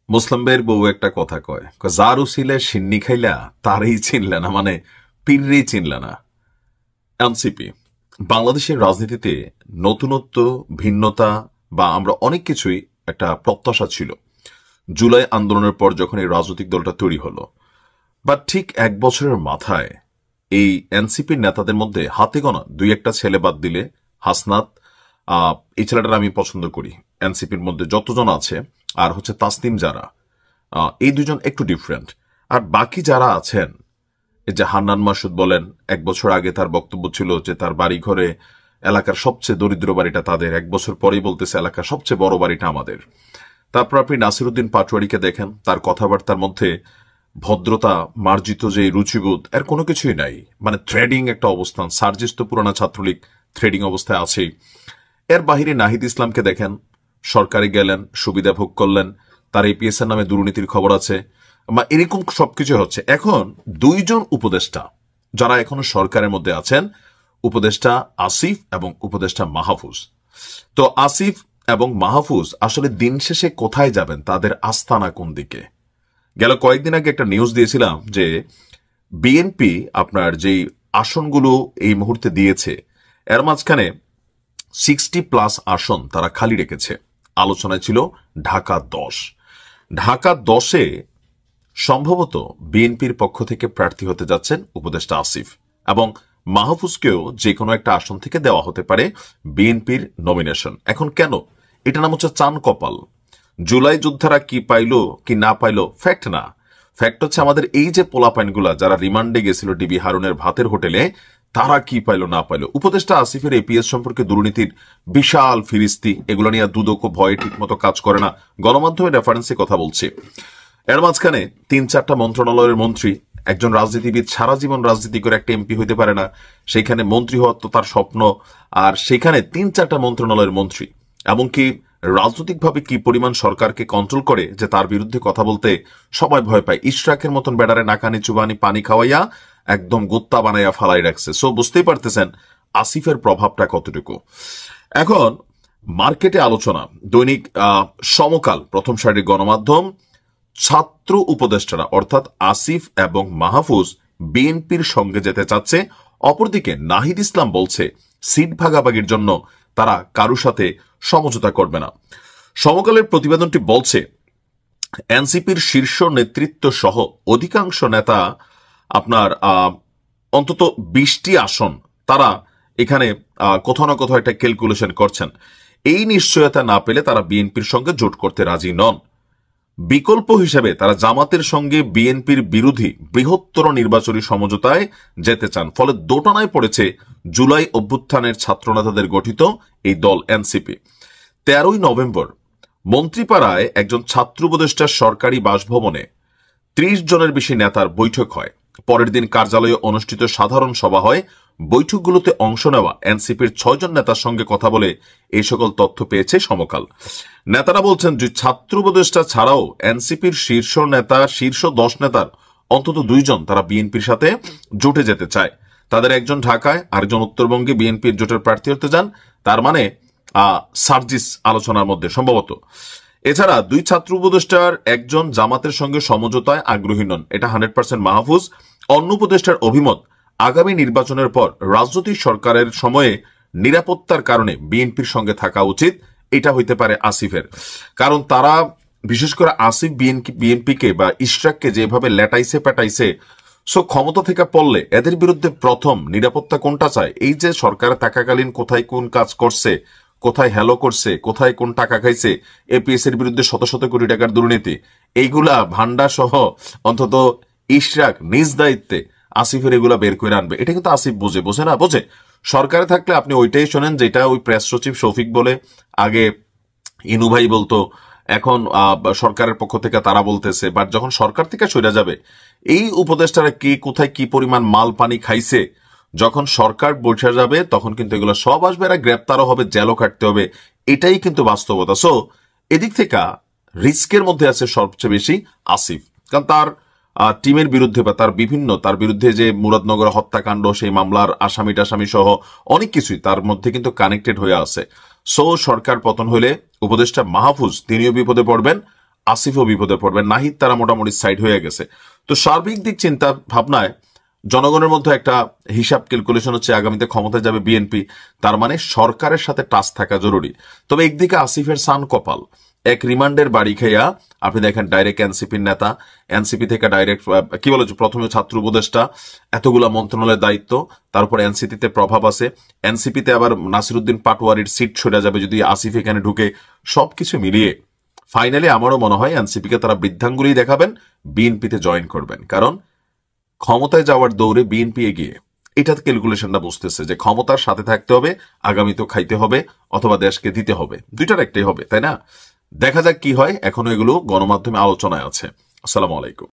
মুসলিমদের বউ একটা কথা কয়, যার উছিলে সিন্নি খাইলা তারই চিনলে না, মানে পীররেই চিনলে না। এনসিপি বাংলাদেশের রাজনীতিতে নতুনত্ব, ভিন্নতা বা আমরা অনেক কিছুই একটা প্রত্যাশা ছিল জুলাই আন্দোলনের পর যখন এই রাজনৈতিক দলটা তৈরি হলো। বাট ঠিক এক বছরের মাথায় এই এনসিপির নেতাদের মধ্যে হাতে গোনা দুই একটা ছেলে বাদ দিলে হাসনাত, এই ছেলেটার আমি পছন্দ করি এনসিপির মধ্যে যতজন আছে, আর হচ্ছে তাসনিম যারা, এই দুজন একটু ডিফারেন্ট। আর বাকি যারা আছেন, এই যে হান্নান মাসুদ বলেন, এক বছর আগে তার বক্তব্য ছিল যে তার বাড়ি ঘরে এলাকার সবচেয়ে দরিদ্র বাড়িটা তাদের, এক বছর পরেই বলতেছে এলাকার সবচেয়ে বড় বাড়িটা আমাদের। তারপর আপনি নাসিরুদ্দিন পাটোয়ারিকে দেখেন, তার কথাবার্তার মধ্যে ভদ্রতা, মার্জিত যে রুচিবোধ এর কোনো কিছুই নাই, মানে থ্রেডিং একটা অবস্থান। সার্জিস তো পুরানা ছাত্রলীগ, থ্রেডিং অবস্থায় আছেই। এর বাহিরে নাহিদ ইসলামকে দেখেন, সরকারে গেলেন, সুবিধা ভোগ করলেন, তার এপিএস এর নামে দুর্নীতির খবর আছে, এরকম সবকিছু হচ্ছে। এখন দুইজন উপদেষ্টা যারা এখনো সরকারের মধ্যে আছেন, উপদেষ্টা আসিফ এবং উপদেষ্টা মাহফুজ। তো আসিফ এবং মাহফুজ আসলে দিন শেষে কোথায় যাবেন, তাদের আস্তানা কোন দিকে? গেল কয়েকদিন আগে একটা নিউজ দিয়েছিলাম যে বিএনপি আপনার যেই আসনগুলো এই মুহূর্তে দিয়েছে, এর মাঝখানে 60+ আসন তারা খালি রেখেছে। আলোচনায় ছিল ঢাকা 10। ঢাকা 10-এ সম্ভবত বিএনপির পক্ষ থেকে প্রার্থী হতে যাচ্ছেন উপদেষ্টা আসিফ, এবং মাহফুজকেও যে কোনো একটা আসন থেকে দেওয়া হতে পারে বিএনপির নমিনেশন। এখন কেন? এটা নাম হচ্ছে চান কপাল। জুলাই যোদ্ধারা কি পাইলো কি না পাইলো ফ্যাক্ট না, ফ্যাক্ট হচ্ছে আমাদের এই যে পোলাপাইনগুলা যারা রিমান্ডে গেছিল ডিবি হারুনের ভাতের হোটেলে, তারা কি পাইলো না পাইলো। উপদেষ্টা আসিফের এপিএস সম্পর্কে দুর্নীতির বিশাল ফিরিস্তি, এগুলো নিয়ে দুদক ভয়ে ঠিক মতো কাজ করে না, গণমাধ্যমে রেফারেন্সে কথা বলছে। এর মাঝখানে 3-4টা মন্ত্রণালয়ের মন্ত্রী, একজন রাজনীতিবিদ সারা জীবন রাজনীতি করে একটা এমপি হইতে পারে না, সেখানে মন্ত্রী হওয়ার তো তার স্বপ্ন। আর সেখানে 3-4টা মন্ত্রণালয়ের মন্ত্রী, এমনকি রাজনৈতিকভাবে কি পরিমাণ সরকারকে কন্ট্রোল করে যে তার বিরুদ্ধে কথা বলতে সবাই ভয় পায়। ইশরাকের মতন বেড়ারে নাকানি চুবানি পানি খাওয়াইয়া একদম গোত্তা বানাইয়া ফালাই রাখছে। সো বুঝতেই পারতেছেন আসিফের প্রভাবটা কতটুকু। এখন মার্কেটে আলোচনা, দৈনিক সমকাল, প্রথম সারির গণমাধ্যম, ছাত্র উপদেষ্টারা অর্থাৎ আসিফ এবং মাহফুজ বিএনপির সঙ্গে যেতে চাচ্ছে। অপরদিকে নাহিদ ইসলাম বলছে সিট ভাগাভাগির জন্য তারা কারো সাথে সমঝোতা করবে না। সমকালের প্রতিবেদনটি বলছে এনসিপির শীর্ষ নেতৃত্ব সহ অধিকাংশ নেতা আপনার অন্তত 20টি আসন তারা এখানে কোথাও না কোথাও একটা ক্যালকুলেশন করছেন। এই নিশ্চয়তা না পেলে তারা বিএনপির সঙ্গে জোট করতে রাজি নন। বিকল্প হিসেবে তারা জামাতের সঙ্গে বিএনপির বিরোধী বৃহত্তর নির্বাচনী সমঝোতায় যেতে চান। ফলে দোটানায় পড়েছে জুলাই অভ্যুত্থানের ছাত্রনেতাদের গঠিত এই দল এনসিপি। 13ই নভেম্বর মন্ত্রীপাড়ায় একজন ছাত্র উপদেষ্টার সরকারি বাসভবনে 30 জনের বেশি নেতার বৈঠক হয়। পরের দিন কার্যালয়ে অনুষ্ঠিত সাধারণ সভা হয়। বৈঠকগুলোতে অংশ নেওয়া এনসিপির 6 জন নেতার সঙ্গে কথা বলে এই সকল তথ্য পেয়েছে সমকাল। নেতারা বলছেন যে ছাত্র উপদেষ্টা ছাড়াও এনসিপির শীর্ষ 10 নেতার অন্তত 2 জন তারা বিএনপির সাথে জোটে যেতে চায়। তাদের একজন ঢাকায়, আরেকজন উত্তরবঙ্গে বিএনপির জোটের প্রার্থী হতে যান। তার মানে সার্জিস আলোচনার মধ্যে সম্ভবত। এছাড়া 2 ছাত্র উপদেষ্টার একজন জামাতের সঙ্গে সমঝোতায় আগ্রহী নন, এটা 100% মাহফুজ। অন্য উপদেষ্টার অভিমত আগামী নির্বাচনের পর রাজনৈতিক সরকারের সময়ে নিরাপত্তার কারণে বিএনপির সঙ্গে থাকা উচিত, এটা হইতে পারে আসিফের। কারণ তারা বিশেষ করে আসিফ বিএনপিকে বা ইশরাককে যেভাবে লেটাইছে পেটাইছে, সো ক্ষমতা থেকে পড়লে এদের বিরুদ্ধে প্রথম নিরাপত্তা কোনটা চায়? এই যে সরকারে থাকাকালীন কোথায় কোন কাজ করছে, কোথায় হ্যালো করছে, কোথায় কোন টাকা খাইছে, এপিএস এর বিরুদ্ধে শত শত কোটি টাকার দুর্নীতি, এইগুলা ভান্ডা সহ অন্তত ইশরাক নিজ দায়িত্বে আসিফের এগুলা বের করে আনবে। এটা কিন্তু আসিফ বোঝে না বোঝে। সরকারে থাকলে আপনি ওইটাই শোনেন যেটা ওই প্রেস সচিব শফিক বলে, আগে ইনু ভাই বলতো, এখন সরকারের পক্ষ থেকে তারা বলতেছে। বাট যখন সরকার থেকে সরে যাবে, এই উপদেষ্টারা কে কোথায় কি পরিমাণ মাল পানি খাইছে, যখন সরকার বসে যাবে তখন কিন্তু এগুলো সব আসবে, এরা গ্রেপ্তারও হবে, জেলও কাটতে হবে। এটাই কিন্তু বাস্তবতা। সো এদিক থেকে রিস্কের মধ্যে আছে সবচেয়ে বেশি আসিফ, কারণ তার টিমের বিরুদ্ধে বা তার বিরুদ্ধে যে মুরাদনগর হত্যাকাণ্ড, সেই মামলার আসামি সহ অনেক কিছুই তার মধ্যে কিন্তু কানেক্টেড হয়ে আছে। সো সরকার পতন হলে উপদেষ্টা মাহফুজ তিনিও বিপদে পড়বেন। আসিফও বিপদে পড়বে, নাহিদ তারা মোটামুটি সাইড হয়ে গেছে। তো সার্বিক দিক চিন্তা ভাবনায় জনগণের মধ্যে একটা হিসাব ক্যালকুলেশন হচ্ছে আগামীতে ক্ষমতায় যাবে বিএনপি, তার মানে সরকারের সাথে টাচ থাকা জরুরি। তবে একদিকে আসিফের সান কপাল, এক রিমান্ডের বাড়ি খেয়া আপনি দেখেন ডাইরেক্ট এনসিপির নেতা, এনসিপি থেকে ডাইরেক্ট কি বলে প্রথমে ছাত্র উপদেষ্টা, এতগুলা মন্ত্রণালয়ের দায়িত্ব, তারপর এনসিপিতে প্রভাব আছে, এনসিপিতে আবার নাসিরুদ্দিন পাটোয়ারির সিট সরে যাবে যদি আসিফ এখানে ঢুকে। সবকিছু মিলিয়ে ফাইনালি আমারও মনে হয় এনসিপিকে তারা বৃদ্ধাঙ্গুলি দেখাবেন, বিএনপিতে জয়েন করবেন, কারণ ক্ষমতায় যাওয়ার দৌড়ে বিএনপি এগিয়ে। এটা ক্যালকুলেশনটা বুঝতেছে যে ক্ষমতার সাথে থাকতে হবে, আগামী তো খাইতে হবে, অথবা দেশকে দিতে হবে, দুইটার একটাই হবে, তাই না? দেখা যাক কি হয়, এখনো এগুলো গণমাধ্যমে আলোচনায় আছে। আসসালামু আলাইকুম।